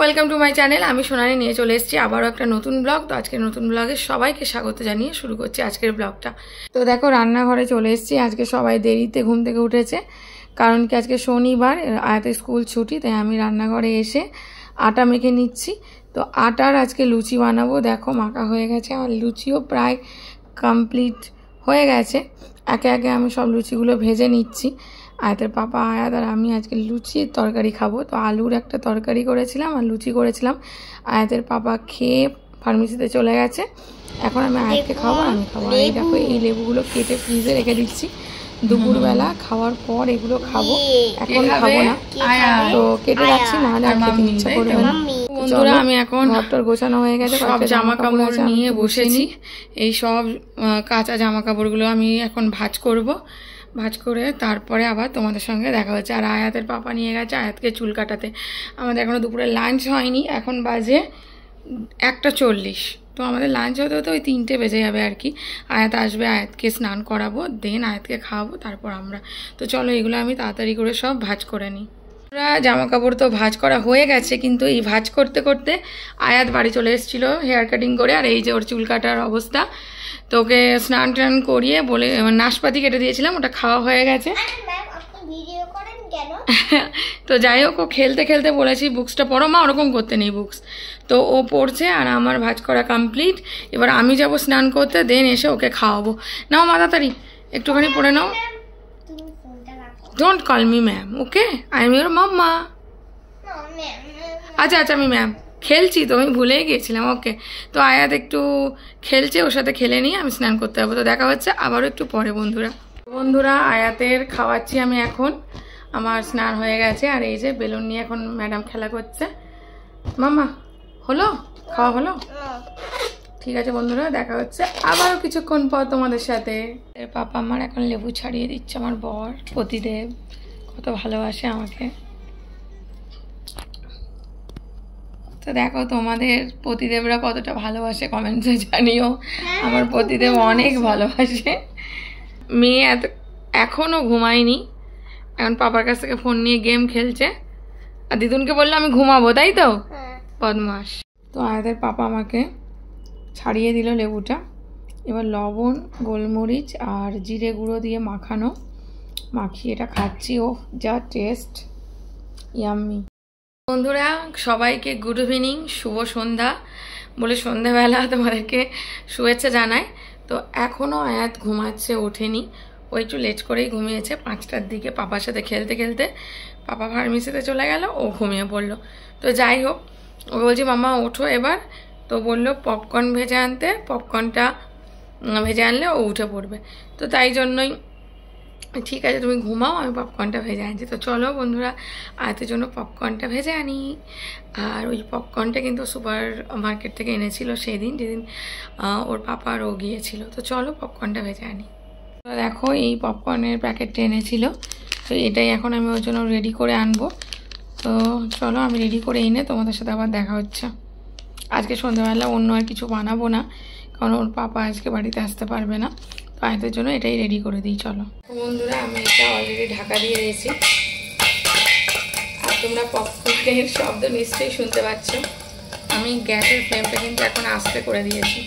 Welcome to my channel. আমি সোনালি নিয়ে চলে এসেছি আবারও একটা নতুন ব্লগ। তো আজকের নতুন ব্লগে সবাইকে স্বাগত জানিয়ে শুরু করছি আজকের ব্লগটা। তো দেখো রান্নাঘরে চলে এসেছি। আজকে সবাই দেরিতে ঘুম থেকে উঠেছে, কারণ কি আজকে শনিবার, আয়াতের স্কুল ছুটি, তাই আমি রান্নাঘরে এসে আটা মেখে নিচ্ছি। তো আটার আজকে লুচি বানাবো। দেখো মাখা হয়ে গেছে, আর লুচিও প্রায় কমপ্লিট হয়ে গেছে। একে একে আমি সব লুচিগুলো ভেজে নিচ্ছি। আয়াতের পাপা, আয়াত আর আমি আজকে লুচির তরকারি খাবো। তো আলুর একটা তরকারি করেছিলাম আর লুচি করেছিলাম। আয়াতের পাপা খেয়ে ফার্মেসিতে চলে গেছে। এখন আমি আয়াতকে খাবো, আমি খাবো। আর এই দেখো এই লেবুগুলো কেটে ফ্রিজে রেখে দিচ্ছি, দুপুরবেলা খাওয়ার পর এগুলো খাবো। এখন খাবো না, তো কেটে রাখছি, নাহলে আর খেতে ইচ্ছা করবে না। বন্ধুরা আমি এখন ঘরটার গোছানো হয়ে গেছে, সব জামা কাপড় নিয়ে বসেছি। এই সব কাঁচা জামা কাপড়গুলো আমি এখন ভাঁজ করব। ভাঁজ করে তারপরে আবার তোমাদের সঙ্গে দেখা হচ্ছে। আর আয়াতের পাপা নিয়ে গেছে আয়াতকে চুল কাটাতে। আমাদের এখনও দুপুরে লাঞ্চ হয়নি, এখন বাজে 1:40। তো আমাদের লাঞ্চ হতে হতে ওই 3টে বেজে যাবে আর কি। আয়াত আসবে, আয়াতকে স্নান করাবো, দেন আয়াতকে খাওয়াবো, তারপর আমরা। তো চলো এগুলো আমি তাড়াতাড়ি করে সব ভাঁজ করে নিই। জামা কাপড় তো ভাঁজ করা হয়ে গেছে, কিন্তু এই ভাঁজ করতে করতে আয়াত বাড়ি চলে এসেছিলো হেয়ার কাটিং করে। আর এই যে ওর চুল কাটার অবস্থা। তো ওকে স্নান টান করিয়ে বলে নাশপাতি কেটে দিয়েছিলাম, ওটা খাওয়া হয়ে গেছে। তো যাই হোক, ও খেলতে খেলতে বলেছি বুকসটা পড়ো মা, ওরকম করতে নেই বুকস। তো ও পড়ছে আর আমার ভাঁজ করা কমপ্লিট। এবার আমি যাব স্নান করতে, দেন এসে ওকে খাওয়াবো। নাও মা তাড়াতাড়ি একটুখানি পড়ে নাও। Don't call me ma'am, okay? I am your mamma. আচ্ছা আচ্ছা, আমি ম্যাম। খেলছি তো, আমি ভুলেই গিয়েছিলাম। ওকে, তো আয়াত একটু খেলছে, ওর সাথে খেলে নিয়ে আমি স্নান করতে যাবো। তো দেখা হচ্ছে আবারও একটু পরে বন্ধুরা আয়াতের খাওয়াচ্ছি আমি এখন। আমার স্নান হয়ে গেছে, আর এই যে বেলুন নিয়ে এখন ম্যাডাম খেলা করছে। মাম্মা হলো, খাওয়া হলো? ঠিক আছে বন্ধুরা, দেখা হচ্ছে আবারও কিছুক্ষণ পর তোমাদের সাথে। পাপা আমার এখন লেবু ছাড়িয়ে দিচ্ছে, আমার বর পতিদেব কত ভালোবাসে আমাকে। তো দেখো তোমাদের পতিদেবরা কতটা ভালোবাসে কমেন্টসে জানিও। আমার পতিদেব অনেক ভালোবাসে। মেয়ে এখনও ঘুমায়নি, এখন পাপার কাছ থেকে ফোন নিয়ে গেম খেলছে। আর দিদুনকে বললো আমি ঘুমাবো, তাই তো? বদমাস। তো আয়াতের পাপা আমাকে ছাড়িয়ে দিল লেবুটা। এবার লবণ, গোলমরিচ আর জিরে গুঁড়ো দিয়ে মাখিয়ে এটা খাচ্ছি। ও যা টেস্ট, ইয়াম্মি। বন্ধুরা সবাইকে গুড ইভিনিং, শুভ সন্ধ্যা বলে সন্ধ্যাবেলা তোমাদেরকে শুভেচ্ছা জানাই। তো এখনও আয়াত ঘুমাচ্ছে, ওঠেনি। ও একটু লেট করেই ঘুমিয়েছে, 5টার দিকে পাপার সাথে খেলতে খেলতে পাপা ফার্মেসিতে চলে গেল, ও ঘুমিয়ে পড়লো। তো যাই হোক, ও বলছি মাম্মা ওঠো এবার। তো বললো পপকর্ন ভেজে আনতে, পপকর্নটা ভেজে আনলে ও উঠে পড়বে। তো তাই জন্যই ঠিক আছে তুমি ঘুমাও, আমি পপকর্নটা ভেজে আনছি। তো চলো বন্ধুরা আয়াতের জন্য পপকর্নটা ভেজে আনি। আর ওই পপকর্নটা কিন্তু সুপার মার্কেট থেকে এনেছিল সেদিন, যেদিন ওর পাপা আর ও গিয়েছিল। তো চলো পপকর্নটা ভেজে আনি। দেখো এই পপকর্নের প্যাকেটটা এনেছিল, তো এটাই এখন আমি ওর জন্য রেডি করে আনবো। তো চলো আমি রেডি করে এনে তোমাদের সাথে আবার দেখা হচ্ছে। আজকে সন্ধ্যাবেলা অন্য আর কিছু বানাবো না, কারণ ওর পাপা আজকে বাড়িতে আসতে পারবে না। তো আয়াতের জন্য এটাই রেডি করে দিই। চলো বন্ধুরা আমি এটা অলরেডি ঢাকা দিয়ে দিয়েছি, আর তোমরা পপকর্নের শব্দ নিশ্চয়ই শুনতে পাচ্ছ। আমি গ্যাসের ফ্লেমটা কিন্তু এখন আস্তে করে দিয়েছি।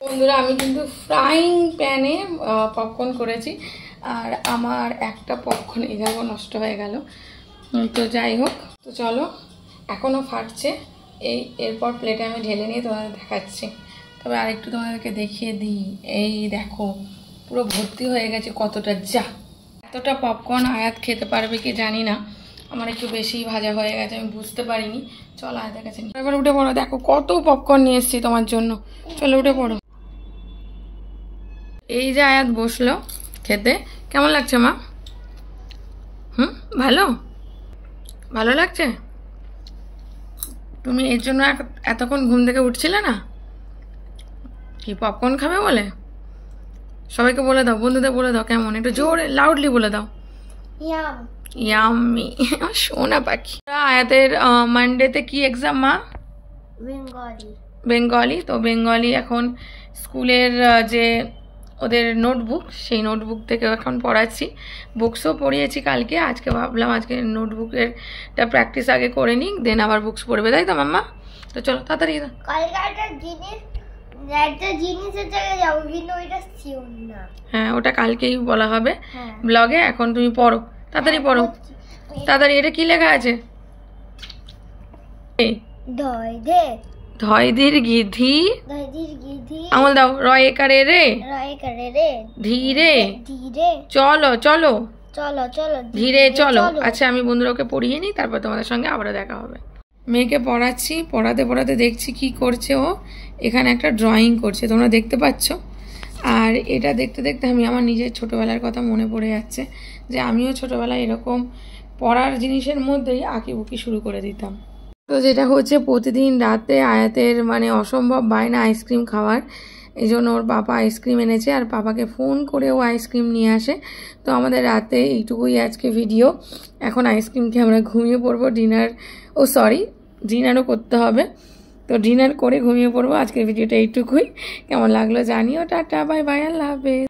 বন্ধুরা আমি কিন্তু ফ্রাইং প্যানে পপকর্ন করেছি, আর আমার একটা পপকর্ন এভাবে নষ্ট হয়ে গেল। তো যাই হোক, তো চলো এখনও ফাটছে। এরপর প্লেটে আমি ঢেলে নিয়ে তোমাদের দেখাচ্ছি। তবে আরেকটু তোমাদেরকে দেখিয়ে দিই, এই দেখো পুরো ভর্তি হয়ে গেছে কতটা। যা এতটা পপকর্ন আয়াত খেতে পারবে কি জানি না, আমার একটু বেশি ভাজা হয়ে গেছে, আমি বুঝতে পারিনি। চলো আয়াতের কাছে এবার উঠে পড়ো, দেখো কত পপকর্ন নিয়ে এসেছি তোমার জন্য। চলো উঠে পড়ো। এই যে আয়াত বসলো খেতে, কেমন লাগছে মা? ভালো লাগছে? তুমি এর জন্য এতক্ষণ ঘুম থেকে উঠছিলে না? কি পপকর্ন খাবে বলে? সবাইকে বলে দাও, বন্ধুদের বলে দাও, কেমন একটু জোরে লাউডলি বলে দাও। ইয়াম্মি। সোনা পাখি। আয়াতের মানডেতে কি এক্সাম মা? বেঙ্গলি। তো বেঙ্গলি এখন স্কুলের যে ওদের নোটবুক, সেই নোটবুক থেকে এখন পড়াচ্ছি। বুকসও পড়িয়েছি কালকে, আজকে ভাবলাম আজকে নোটবুকেরটা প্র্যাকটিস আগে করে নিই, দেন আবার বুকস পড়বে, তাই তো মাম্মা? তো চলো তাড়াতাড়ি। হ্যাঁ, ওটা কালকেই বলা হবে ব্লগে। এখন তুমি পড়ো, তাড়াতাড়ি পড়ো, তাড়াতাড়ি। এটা কি লেখা আছে? ধয়ধির গিধি আমল দাও, রয় একারে রে ধীরে চলো চলো ধীরে চলো। আচ্ছা, আমি বন্ধুরা ওকে পড়িয়ে নিই, তারপর তোমাদের সঙ্গে আবারও দেখা হবে। মেয়েকে পড়াচ্ছি, পড়াতে পড়াতে দেখছি কি করছে ও। এখানে একটা ড্রয়িং করছে, তোমরা দেখতে পাচ্ছ। আর এটা দেখতে দেখতে আমি আমার নিজের ছোটোবেলার কথা মনে পড়ে যাচ্ছে, যে আমিও ছোটোবেলায় এরকম পড়ার জিনিসের মধ্যেই আঁকিবুকি শুরু করে দিতাম। তো যেটা হচ্ছে, প্রতিদিন রাতে আয়াতের মানে অসম্ভব বায়না আইসক্রিম খাওয়ার, এই জন্য ওর পাপা আইসক্রিম এনেছে, আর পাপাকে ফোন করে ও আইসক্রিম নিয়ে আসে। তো আমাদের রাতে এইটুকুই আজকে ভিডিও। এখন আইসক্রিম খেয়ে আমরা ঘুমিয়ে পড়বো। ডিনারও করতে হবে, তো ডিনার করে ঘুমিয়ে পড়বো। আজকের ভিডিওটা এইটুকুই। কেমন লাগলো জানিও। টাটা, বাই বাই, আল্লাহ হাফেজ।